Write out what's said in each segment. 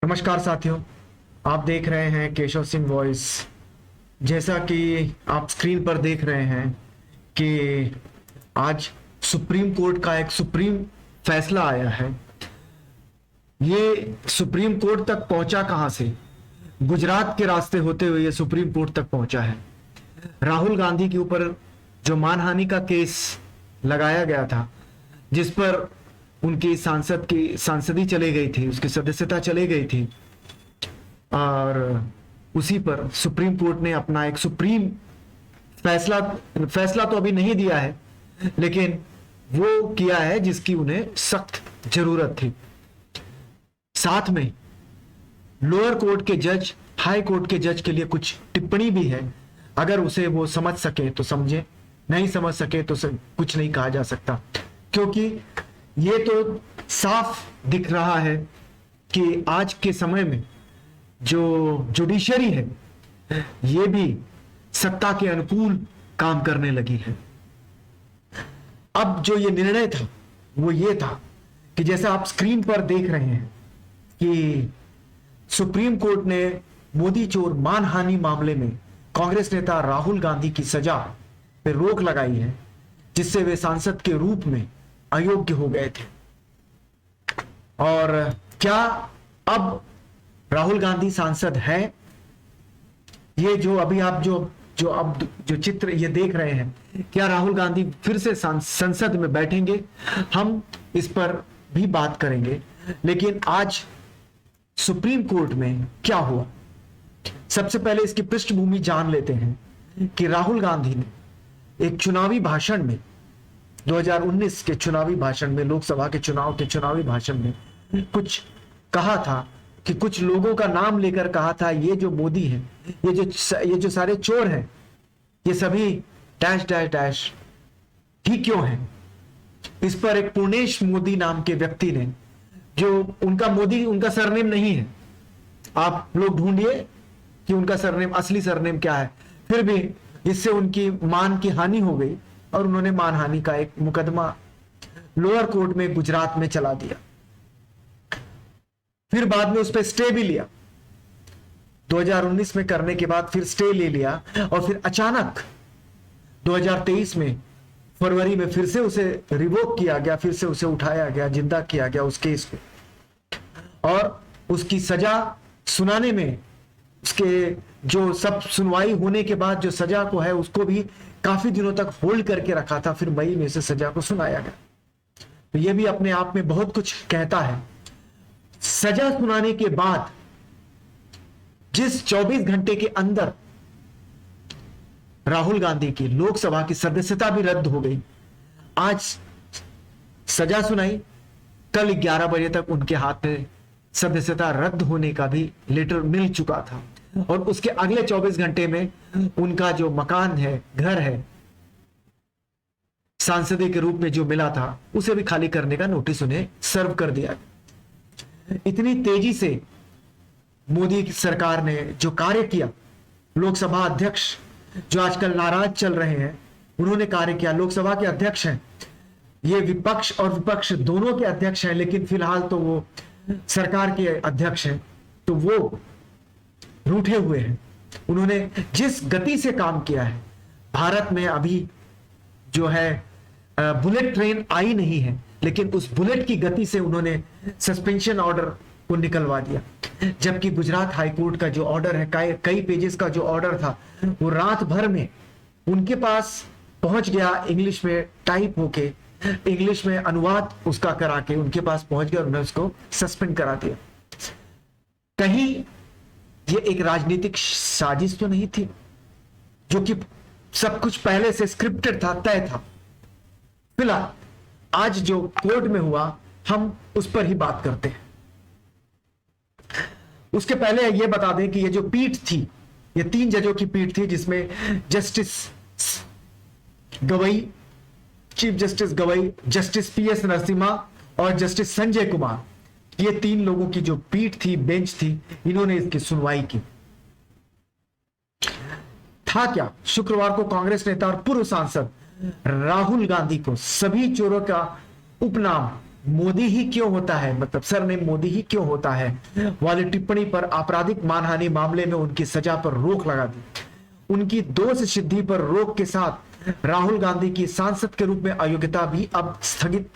नमस्कार साथियों, आप देख रहे हैं केशव सिंह वॉइस। जैसा कि आप स्क्रीन पर देख रहे हैं कि आज सुप्रीम कोर्ट का एक सुप्रीम फैसला आया है। ये सुप्रीम कोर्ट तक पहुंचा कहां से? गुजरात के रास्ते होते हुए ये सुप्रीम कोर्ट तक पहुंचा है। राहुल गांधी के ऊपर जो मानहानि का केस लगाया गया था, जिस पर उनकी सांसदी चली गई थी, उसकी सदस्यता चली गई थी, और उसी पर सुप्रीम कोर्ट ने अपना एक सुप्रीम फैसला तो अभी नहीं दिया है, लेकिन वो किया है जिसकी उन्हें सख्त जरूरत थी। साथ में लोअर कोर्ट के जज, हाई कोर्ट के जज के लिए कुछ टिप्पणी भी है। अगर उसे वो समझ सके तो समझे, नहीं समझ सके तो कुछ नहीं कहा जा सकता, क्योंकि ये तो साफ दिख रहा है कि आज के समय में जो जुडिशरी है ये भी सत्ता के अनुकूल काम करने लगी है। अब जो ये निर्णय था वो ये था कि जैसा आप स्क्रीन पर देख रहे हैं कि सुप्रीम कोर्ट ने मोदी चोर मानहानि मामले में कांग्रेस नेता राहुल गांधी की सजा पे रोक लगाई है, जिससे वे सांसद के रूप में अयोग्य हो गए थे। और क्या अब राहुल गांधी सांसद है? ये जो अभी आप जो चित्र ये देख रहे हैं, क्या राहुल गांधी फिर से संसद में बैठेंगे? हम इस पर भी बात करेंगे। लेकिन आज सुप्रीम कोर्ट में क्या हुआ, सबसे पहले इसकी पृष्ठभूमि जान लेते हैं कि राहुल गांधी ने एक चुनावी भाषण में, 2019 के चुनावी भाषण में, लोकसभा के चुनावी भाषण में कुछ कहा था कि कुछ लोगों का नाम लेकर कहा था, ये जो मोदी है, ये जो सारे चोर हैं, ये सभी डैश डैश डैश ही क्यों हैं? इस पर एक पूर्णेश मोदी नाम के व्यक्ति ने, जो उनका सरनेम नहीं है, आप लोग ढूंढिए कि उनका सरनेम, असली सरनेम क्या है, फिर भी इससे उनकी मान की हानि हो गई और उन्होंने मानहानि का एक मुकदमा लोअर कोर्ट में गुजरात में चला दिया। फिर बाद में उस पर स्टे भी लिया, 2019 में करने के बाद फिर स्टे ले लिया, और फिर अचानक 2023 में फरवरी में फिर से उसे रिवोक किया गया, फिर से उसे उठाया गया, जिंदा किया गया उस केस को, और उसकी सजा सुनाने में, उसके जो सब सुनवाई होने के बाद जो सजा को है उसको भी काफी दिनों तक होल्ड करके रखा था, फिर मई में से सजा को सुनाया गया। तो यह भी अपने आप में बहुत कुछ कहता है। सजा सुनाने के बाद जिस 24 घंटे के अंदर राहुल गांधी की लोकसभा की सदस्यता भी रद्द हो गई, आज सजा सुनाई, कल 11 बजे तक उनके हाथ में सदस्यता रद्द होने का भी लेटर मिल चुका था, और उसके अगले 24 घंटे में उनका जो मकान है, घर है, सांसदी के रूप में जो मिला था, उसे भी खाली करने का नोटिस उन्हें सर्व कर दिया। इतनी तेजी से मोदी की सरकार ने जो कार्य किया, लोकसभा अध्यक्ष जो आजकल नाराज चल रहे हैं, उन्होंने कार्य किया। लोकसभा के अध्यक्ष हैं, ये विपक्ष और विपक्ष दोनों के अध्यक्ष हैं, लेकिन फिलहाल तो वो सरकार के अध्यक्ष हैं, तो वो रूठे हुए हैं। उन्होंने जिस गति से काम किया है, भारत में अभी जो है बुलेट ट्रेन आई नहीं है, लेकिन उस बुलेट की गति से उन्होंने सस्पेंशन ऑर्डर को निकलवा दिया। जबकि गुजरात हाईकोर्ट का जो ऑर्डर है, कई पेजेस का जो ऑर्डर था, वो रात भर में उनके पास पहुंच गया, इंग्लिश में टाइप होके, इंग्लिश में अनुवाद उसका करा के उनके पास पहुंच गया और उन्होंने उसको सस्पेंड करा दिया। कहीं ये एक राजनीतिक साजिश तो नहीं थी, जो कि सब कुछ पहले से स्क्रिप्टेड था, तय था? फिलहाल आज जो कोर्ट में हुआ, हम उस पर ही बात करते हैं। उसके पहले ये बता दें कि ये जो पीठ थी, ये 3 जजों की पीठ थी, जिसमें justice Gavai, chief justice Gavai, justice PS Narasimha और जस्टिस संजय कुमार, ये 3 लोगों की जो पीठ थी, बेंच थी, इन्होंने इसकी सुनवाई की। था क्या? शुक्रवार को कांग्रेस नेता और पूर्व सांसद राहुल गांधी को सभी चोरों का उपनाम मोदी ही क्यों होता है, मतलब सरनेम मोदी ही क्यों होता है वाली टिप्पणी पर आपराधिक मानहानि मामले में उनकी सजा पर रोक लगा दी। उनकी दोष सिद्धि पर रोक के साथ राहुल गांधी की सांसद के रूप में अयोग्यता भी अब स्थगित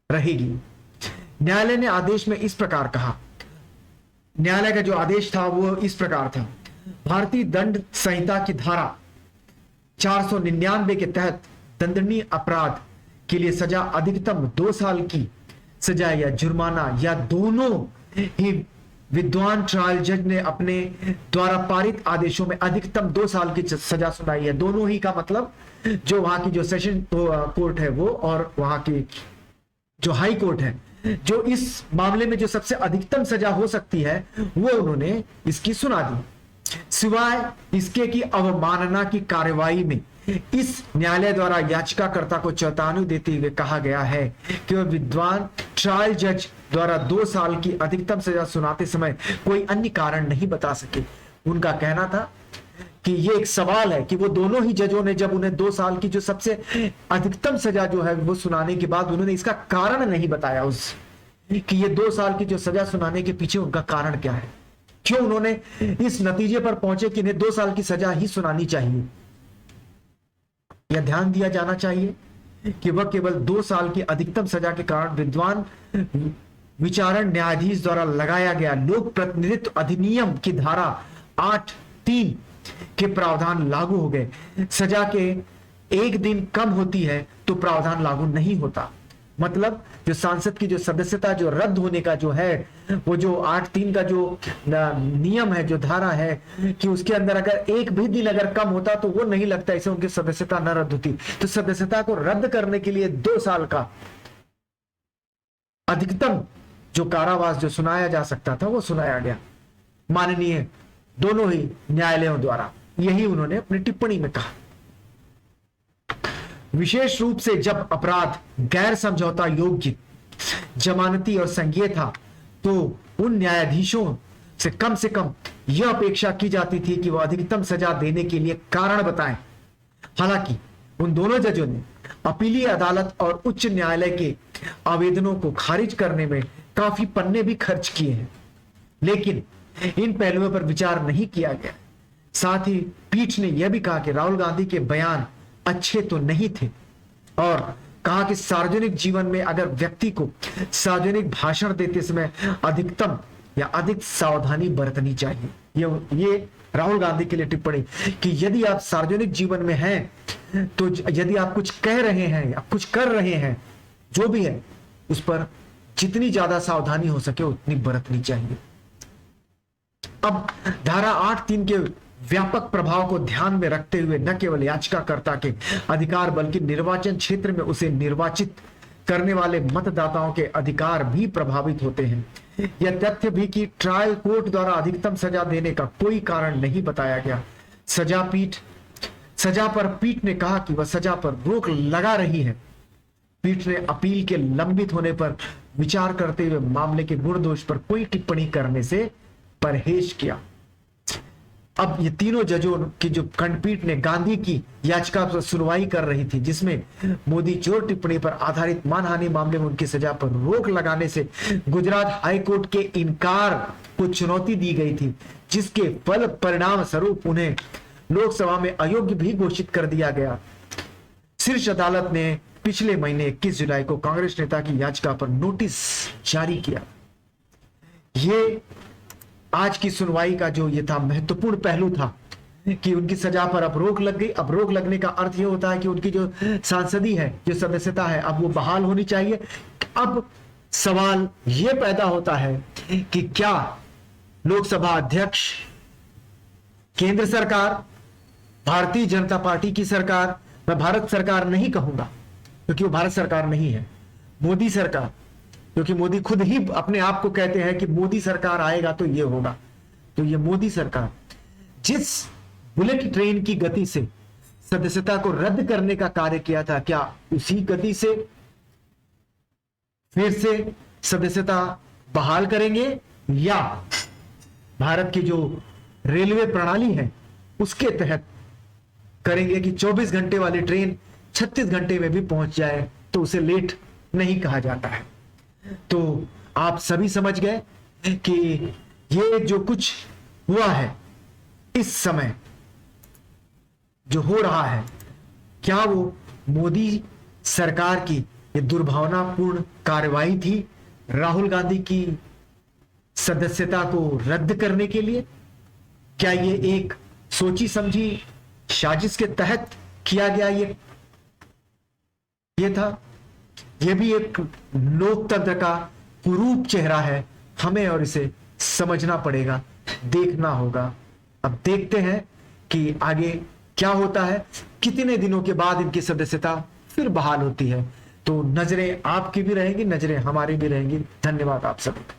रहेगी। न्यायालय ने आदेश में इस प्रकार कहा, न्यायालय का जो आदेश था वो इस प्रकार था, भारतीय दंड संहिता की धारा 499 के तहत दंडनीय अपराध के लिए सजा अधिकतम 2 साल की सजा या जुर्माना या दोनों ही विद्वान ट्रायल जज ने अपने द्वारा पारित आदेशों में अधिकतम 2 साल की सजा सुनाई है। दोनों ही का मतलब जो वहां की जो सेशन कोर्ट है वो और वहां की जो हाई कोर्ट है, जो इस मामले में जो सबसे अधिकतम सजा हो सकती है वो उन्होंने इसकी सुना दी। सिवाय इसके कि अवमानना की कार्रवाई में इस न्यायालय द्वारा याचिकाकर्ता को चेतावनी देते हुए कहा गया है कि वह विद्वान ट्रायल जज द्वारा 2 साल की अधिकतम सजा सुनाते समय कोई अन्य कारण नहीं बता सके। उनका कहना था कि ये एक सवाल है कि वो दोनों ही जजों ने जब उन्हें 2 साल की जो सबसे अधिकतम सजा जो है वो सुनाने के बाद उन्होंने इसका कारण नहीं बताया उस कि ये 2 साल की जो सजा सुनाने के पीछे उनका कारण क्या है, क्यों उन्होंने इस नतीजे पर पहुंचे कि इन्हें 2 साल की सजा ही सुनानी चाहिए। यह ध्यान दिया जाना चाहिए कि वह केवल 2 साल की अधिकतम सजा के कारण विद्वान विचारण न्यायाधीश द्वारा लगाया गया लोक प्रतिनिधित्व अधिनियम की धारा 8(3) के प्रावधान लागू हो गए। सजा के 1 दिन कम होती है तो प्रावधान लागू नहीं होता। मतलब जो सांसद की जो सदस्यता जो रद्द होने का जो है वो जो 8(3) का जो नियम है, जो धारा है कि उसके अंदर अगर 1 भी दिन अगर कम होता तो वो नहीं लगता इसे उनकी सदस्यता न रद्द होती। तो सदस्यता को रद्द करने के लिए 2 साल का अधिकतम जो कारावास जो सुनाया जा सकता था वो सुनाया गया माननीय दोनों ही न्यायालयों द्वारा। यही उन्होंने अपनी टिप्पणी में कहा। विशेष रूप से जब अपराध गैर समझौता योग्य, जमानती और संज्ञेय था तो उन न्यायाधीशों से कम यह अपेक्षा की जाती थी कि वह अधिकतम सजा देने के लिए कारण बताएं। हालांकि उन दोनों जजों ने अपीलीय अदालत और उच्च न्यायालय के आवेदनों को खारिज करने में काफी पन्ने भी खर्च किए हैं, लेकिन इन पहलुओं पर विचार नहीं किया गया। साथ ही पीठ ने यह भी कहा कि राहुल गांधी के बयान अच्छे तो नहीं थे और कहा कि सार्वजनिक जीवन में अगर व्यक्ति को सार्वजनिक भाषण देते समय अधिकतम या अधिक सावधानी बरतनी चाहिए। ये राहुल गांधी के लिए टिप्पणी कि यदि आप सार्वजनिक जीवन में हैं तो यदि आप कुछ कह रहे हैं या कुछ कर रहे हैं, जो भी है उस पर जितनी ज्यादा सावधानी हो सके उतनी बरतनी चाहिए। अब धारा 8(3) के व्यापक प्रभाव को ध्यान में रखते हुए न केवल याचिकाकर्ता के अधिकार बल्कि निर्वाचन क्षेत्र में उसे निर्वाचित करने वाले मतदाताओं के अधिकार भी प्रभावित होते हैं। यह तथ्य भी कि ट्रायल कोर्ट द्वारा अधिकतम सजा देने का कोई कारण नहीं बताया गया। सजा पर पीठ ने कहा कि वह सजा पर रोक लगा रही है। पीठ ने अपील के लंबित होने पर विचार करते हुए मामले के गुण दोष पर कोई टिप्पणी करने से परहेज किया। अब ये तीनों जजों की जो खंडपीठ ने गांधी की याचिका पर सुनवाई कर रही थी, जिसमें मोदी चोर टिप्पणी पर आधारित मानहानि मामले में उनकी सजा पर रोक लगाने से गुजरात हाई कोर्ट के इनकार को चुनौती दी गई थी, जिसके फल परिणाम स्वरूप उन्हें लोकसभा में अयोग्य भी घोषित कर दिया गया। शीर्ष अदालत ने पिछले महीने 21 जुलाई को कांग्रेस नेता की याचिका पर नोटिस जारी किया। ये आज की सुनवाई का जो ये था महत्वपूर्ण पहलू था कि उनकी सजा पर अब रोक लग गई। अब रोक लगने का अर्थ ये होता है कि उनकी जो सांसदी है, जो सदस्यता है, अब वो बहाल होनी चाहिए। अब सवाल ये पैदा होता है कि क्या लोकसभा अध्यक्ष, केंद्र सरकार, भारतीय जनता पार्टी की सरकार, मैं भारत सरकार नहीं कहूंगा क्योंकि वो भारत सरकार नहीं है, मोदी सरकार, क्योंकि मोदी खुद ही अपने आप को कहते हैं कि मोदी सरकार आएगा तो ये होगा। तो ये मोदी सरकार जिस बुलेट ट्रेन की गति से सदस्यता को रद्द करने का कार्य किया था, क्या उसी गति से फिर से सदस्यता बहाल करेंगे या भारत की जो रेलवे प्रणाली है उसके तहत करेंगे कि 24 घंटे वाली ट्रेन 36 घंटे में भी पहुंच जाए तो उसे लेट नहीं कहा जाता है। तो आप सभी समझ गए कि ये जो कुछ हुआ है इस समय जो हो रहा है, क्या वो मोदी सरकार की ये दुर्भावनापूर्ण कार्रवाई थी राहुल गांधी की सदस्यता को रद्द करने के लिए? क्या ये एक सोची समझी साजिश के तहत किया गया ये था? ये भी एक लोकतंत्र का कुरूप चेहरा है, हमें और इसे समझना पड़ेगा, देखना होगा। अब देखते हैं कि आगे क्या होता है, कितने दिनों के बाद इनकी सदस्यता फिर बहाल होती है। तो नजरें आपकी भी रहेंगी, नजरें हमारी भी रहेंगी। धन्यवाद आप सबका।